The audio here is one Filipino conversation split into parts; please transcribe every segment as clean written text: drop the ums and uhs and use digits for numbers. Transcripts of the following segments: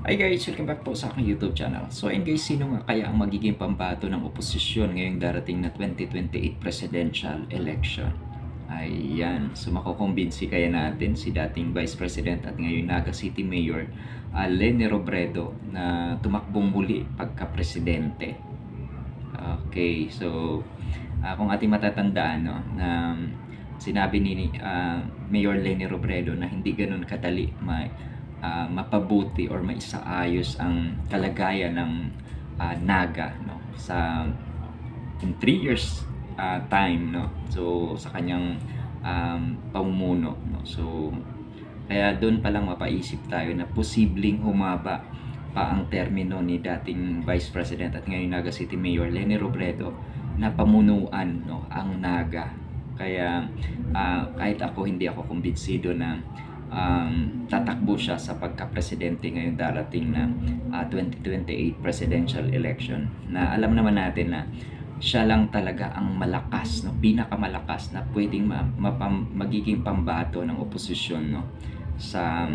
Hi guys! Welcome back po sa aking YouTube channel. So ayun guys, sino nga kaya ang magiging pambato ng oposisyon ngayong darating na 2028 presidential election? Ayan, so makukumbinsi kaya natin si dating Vice President at ngayon Naga City Mayor Leni Robredo na tumakbong muli pagka-presidente. Okay, so kung ating matatandaan, no, na sinabi ni Mayor Leni Robredo na hindi ganun kadali mapabuti or maisaayos ang kalagayan ng Naga, no, sa in 3 years time, no, so sa kanyang pamumuno, no. So kaya doon pa lang mapaisip tayo na posibleng humaba pa ang termino ni dating Vice President at ngayon Naga City Mayor Leni Robredo na pamunuan, no, ang Naga. Kaya kahit hindi ako kumbinsido na tatakbo siya sa pagka-presidente ngayong darating na 2028 presidential election, na alam naman natin na siya lang talaga ang malakas, no, pinakamalakas na pwedeng magiging pambato ng oposisyon, no, sa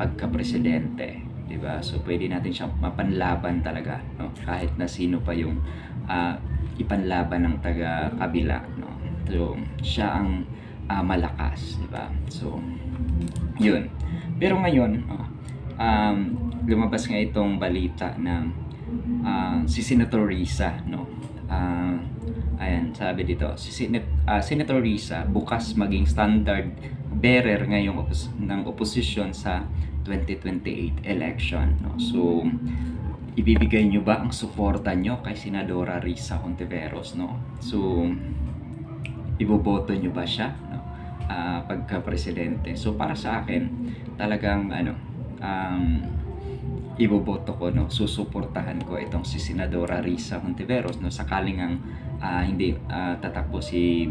pagka-presidente, di ba? So pwede natin siyang mapanlaban talaga, no, kahit na sino pa yung ipanlaban ng taga-kabila, no. So siya ang malakas, di ba? So yun. Pero ngayon, lumabas nga itong balita na si Senator Risa, no. Ayan, sabi dito, si Senator Risa bukas maging standard bearer ngayong ng oposisyon sa 2028 election, no. So ibibigay nyo ba ang suporta nyo kay Senadora Risa Hontiveros, no? So iboboto nyo ba siya, no, pagka-presidente? So para sa akin, talagang iboboto ko, no, susuportahan ko itong si Senadora Risa Hontiveros, no, sakaling ang hindi tatakbo si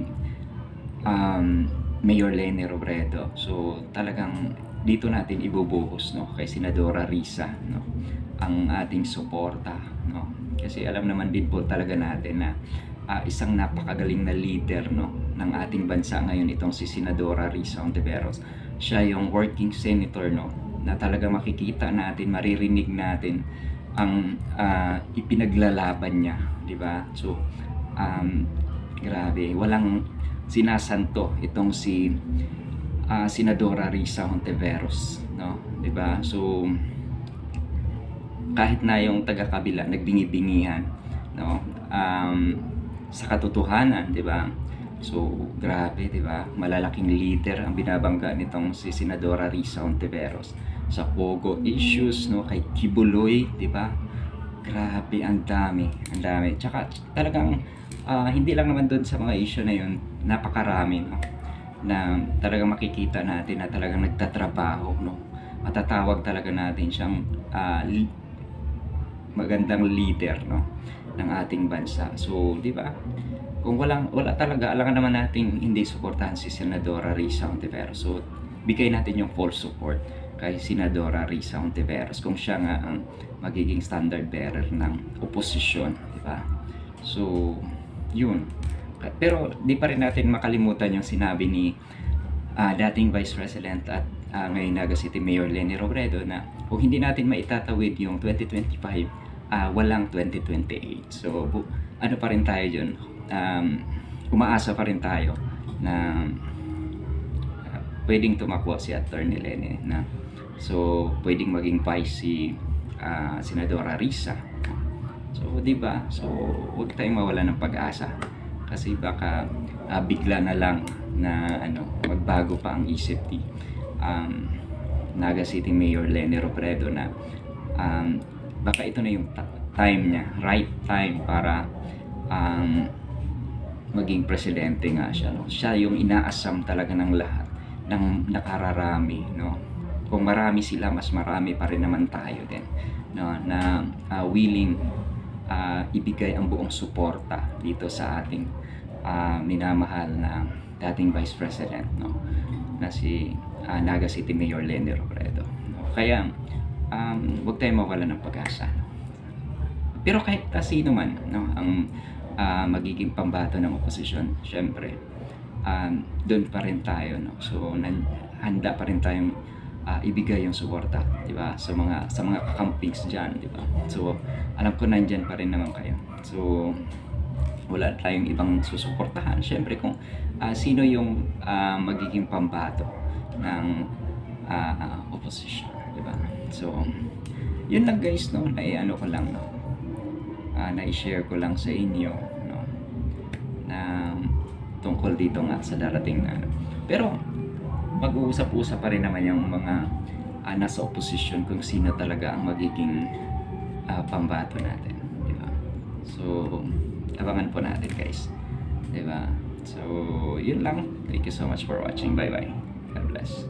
Mayor Leni Robredo. So talagang dito natin ibubuhos, no, kay Senadora Risa, no, ang ating suporta, no, kasi alam naman din po talaga natin na isang napakagaling na leader, no, ng ating bansa ngayon itong si Senadora Risa Hontiveros. Siya yung working senator, no, na talaga makikita natin, maririnig natin ang ipinaglalaban niya, di ba? So grabe, walang sinasanto itong si Senadora Risa Hontiveros, no, di ba? So kahit na yung taga-kabila nagbingi-bingihan, no, sa katotohanan, di ba? So grabe, di ba? Malalaking leader ang binabangga nitong si Senadora Risa Hontiveros sa Pogo issues, no, kay Kibuloy, di ba? Grabe, ang dami, ang dami. Tsaka talagang hindi lang naman doon sa mga issue na yun, napakarami, no, na talagang makikita natin na talagang nagtatrabaho, no. Matatawag talaga natin siyang magandang leader, no, ng ating bansa. So, di ba? Kung wala talaga, alangan naman natin hindi suportahan si Senadora Risa Hontiveros. So, bigay natin yung full support kay Senadora Risa Hontiveros kung siya nga ang magiging standard bearer ng oposisyon, di ba? So, yun. Pero di pa rin natin makalimutan yung sinabi ni dating Vice President at ngayon Naga City Mayor Leni Robredo na kung hindi natin maitatawid yung 2025, walang 2028. So ano pa rin tayo dyan, umaasa pa rin tayo na pwedeng tumakbo si Attorney Leni, na so pwedeng maging vice si Senadora Risa. So di ba, so huwag tayong mawala ng pag-asa kasi baka bigla na lang na magbago pa ang isip ni Naga City Mayor Leni Robredo na baka ito na yung time niya, right time para maging presidente nga siya, no? Siya yung inaasam talaga ng lahat ng nakararami, no? Kung marami sila, mas marami pa rin naman tayo din, no, na willing ibigay ang buong suporta dito sa ating minamahal na dating Vice President, no, na si Naga City Mayor Leni Robredo, no? Kaya huwag tayong mawala ng pag-asa, no? Pero kahit sino man, no, ang magiging pambato ng oposisyon, syempre doon pa rin tayo, no? So handa pa rin tayong ibigay yung suporta, di ba? Sa mga kakampings diyan, di ba? So, alam ko nandiyan pa rin naman kayo. So, wala tayong ibang susuportahan. Syempre kung sino yung magiging pambato ng opposition, di ba? So, yun lang guys, no? Naiano ko lang, no? Na-share ko lang sa inyo, no? Na tungkol dito nga sa darating na ano. Pero, mag-uusap-usap pa rin naman yung mga nasa opposition kung sino talaga ang magiging pambato natin, di ba? So, abangan po natin guys, di ba? So, yun lang. Thank you so much for watching. Bye bye. God bless.